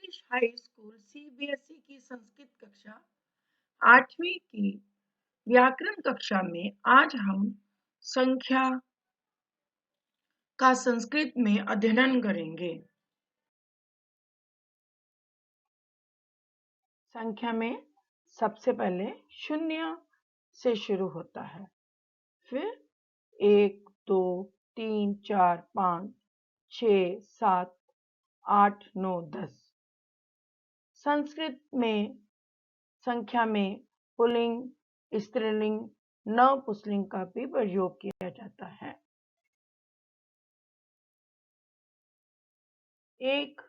English high school CBSE की संस्कृत कक्षा 8वीं की व्याकरण कक्षा में आज हम संख्या का संस्कृत में अध्ययन करेंगे। संख्या में सबसे पहले शून्य से शुरू होता है, फिर 1, 2, 3, 4, 5, 6, 7, 8, 9, 10। संस्कृत में संख्या में पुल्लिंग, स्त्रीलिंग, नपुंसकलिंग का भी प्रयोग किया जाता है। एक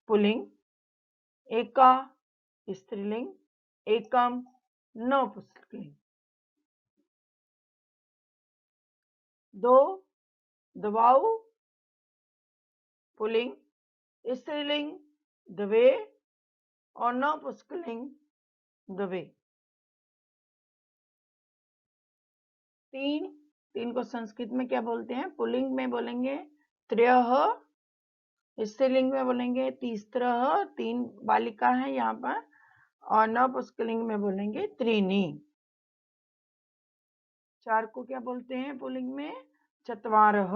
पुल्लिंग, एका स्त्रीलिंग, एकम नपुंसकलिंग। 2 द्वाऊ पुल्लिंग, स्त्रीलिंग द्वे और नपुंसकलिंग द्वे। 3 को संस्कृत में क्या बोलते हैं? पुल्लिंग में बोलेंगे त्रयः, स्त्रीलिंग में बोलेंगे तिस्रः, 3 बालिका है यहाँ पर, और नपुंसकलिंग में बोलेंगे त्रीणि। 4 को क्या बोलते हैं पुल्लिंग में? चत्वारः,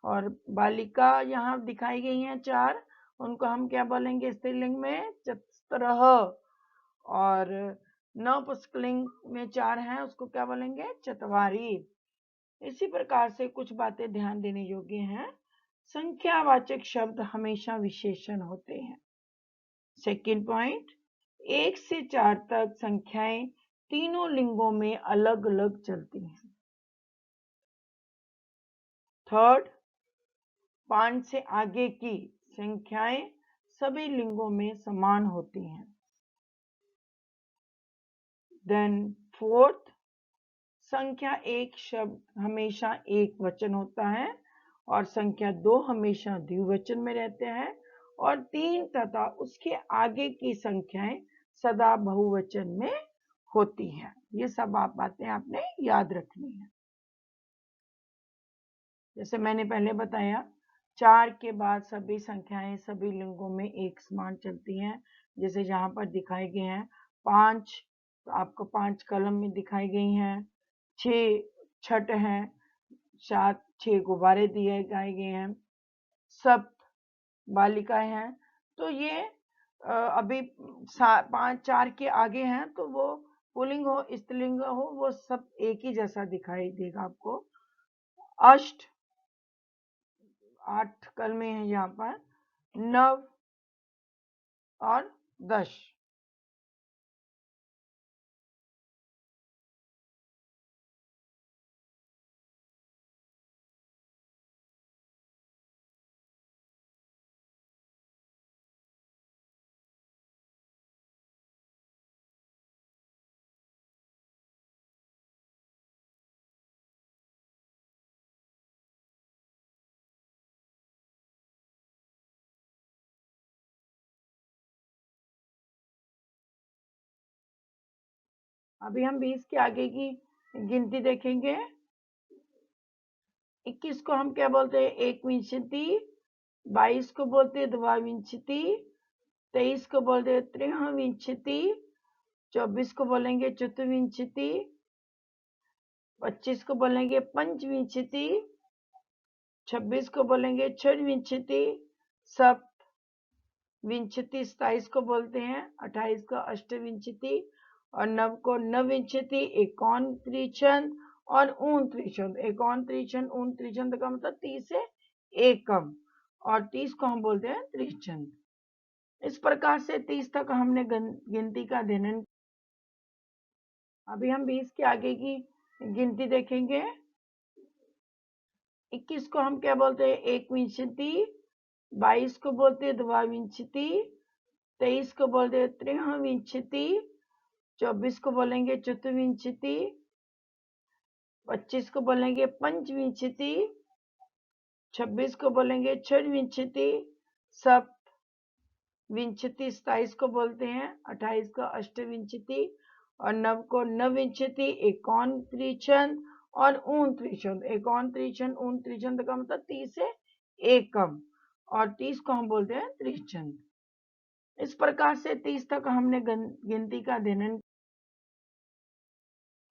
और बालिका यहाँ दिखाई गई हैं 4, उनको हम क्या बोलेंगे स्त्रीलिंग में? चतुस्रः, और नपुंसकलिंग में 4 हैं, उसको क्या बोलेंगे? चत्वारि। इसी प्रकार से कुछ बातें ध्यान देने योग्य हैं। संख्यावाचक शब्द हमेशा विशेषण होते हैं। सेकंड पॉइंट, 1 से 4 तक संख्याएं तीनों लिंगों में अलग अलग चलती हैं। थर्ड, 5 से आगे की संख्याएं सभी लिंगों में समान होती हैं। देन फोर्थ, संख्या 1 शब्द हमेशा एक वचन होता है और संख्या 2 हमेशा द्विवचन में रहते हैं, और 3 तथा उसके आगे की संख्याएं सदा बहुवचन में होती हैं। ये सब बातें आपने याद रखनी है। जैसे मैंने पहले बताया, 4 के बाद सभी संख्याएं सभी लिंगों में एक समान चलती हैं। जैसे यहाँ पर दिखाए गए हैं 5, तो आपको 5 कलम में दिखाई गई हैं। 6 छठ हैं, 7 6 गुब्बारे दिए गए हैं, सब बालिकाएं हैं। तो ये अभी 5 4 के आगे हैं, तो वो पुल्लिंग हो स्त्रीलिंग हो, वो सब एक ही जैसा दिखाई देगा आपको। अष्ट 8 कलमे हैं यहाँ पर, 9 और 10। अभी हम 20 के आगे की गिनती देखेंगे। 21 को हम क्या बोलते हैं? एकविंशति। 22 को बोलते हैं द्वाविंशति। 23 को बोलते हैं त्रिविंशति। 24 को बोलेंगे चतुर्विंशति। 25 को बोलेंगे पंचविंशति। 26 को बोलेंगे षड्विंशति। सप्तविंशति 27 को बोलते हैं। 28 को अष्टविंशति, और 9 को नवविंशति, एकावन त्रिशत और ऊन त्रिशत। एकावन त्रिशत ऊन त्रिशत का मतलब 30 से एक कम, और 30 को हम बोलते हैं त्रिशत। इस प्रकार से 30 तक हमने गिनती का अध्ययन। अभी हम 20 के आगे की गिनती देखेंगे। 21 को हम क्या बोलते हैं? एकविंशति। 22 को बोलते हैं द्वाविंशति। 23 को बोलते हैं त्रिविंशति। 24 को बोलेंगे चतुर्विंशति। 25 को बोलेंगे पंचविंशति। 26 को बोलेंगे षड्विंशति। सप्तविंशति 27 को बोलते हैं। 28 को अष्टविंशति, और 9 को नवविंशति, एकावन त्रिशत और ऊन त्रिशत। एकावन त्रिशत ऊन त्रिशत का मतलब 30 से एकम, और 30 को हम बोलते हैं त्रिशंद। इस प्रकार से 30 तक हमने गिनती का अध्ययन,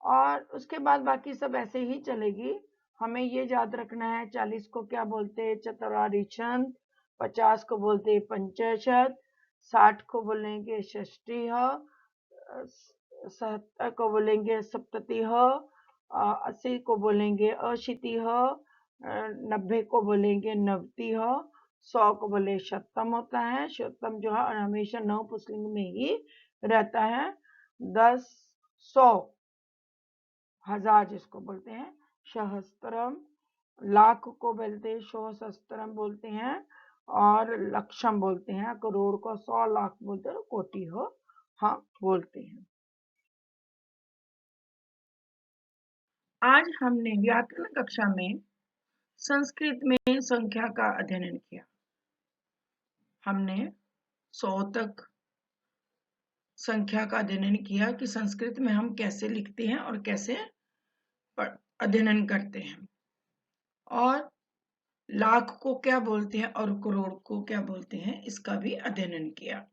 और उसके बाद बाकी सब ऐसे ही चलेगी। हमें ये याद रखना है 40 को क्या बोलते हैं, चतुरारिशंद, 50 को बोलते हैं पंचाशत, 60 को बोलेंगे षष्ठी, 70 को बोलेंगे सप्तति, 80 को बोलेंगे अशीति, 90 को बोलेंगे नवति, 100 को बोले शतम होता है। शतम जो है हमेशा नौ पुस्लिंग में ही रहता है। 10, 100, हजार जिसको बोलते हैं सहस्त्रम, लाख को बोलते हैं सहस्त्रम बोलते हैं, और लक्षम बोलते हैं, करोड़ को 100 लाख बोलते हैं, कोटि हो हाँ बोलते हैं। आज हमने व्याकरण कक्षा में संस्कृत में संख्या का अध्ययन किया। हमने 100 तक संख्या का अध्ययन किया कि संस्कृत में हम कैसे लिखते हैं और कैसे अध्ययन करते हैं, और लाख को क्या बोलते हैं और करोड़ को क्या बोलते हैं इसका भी अध्ययन किया।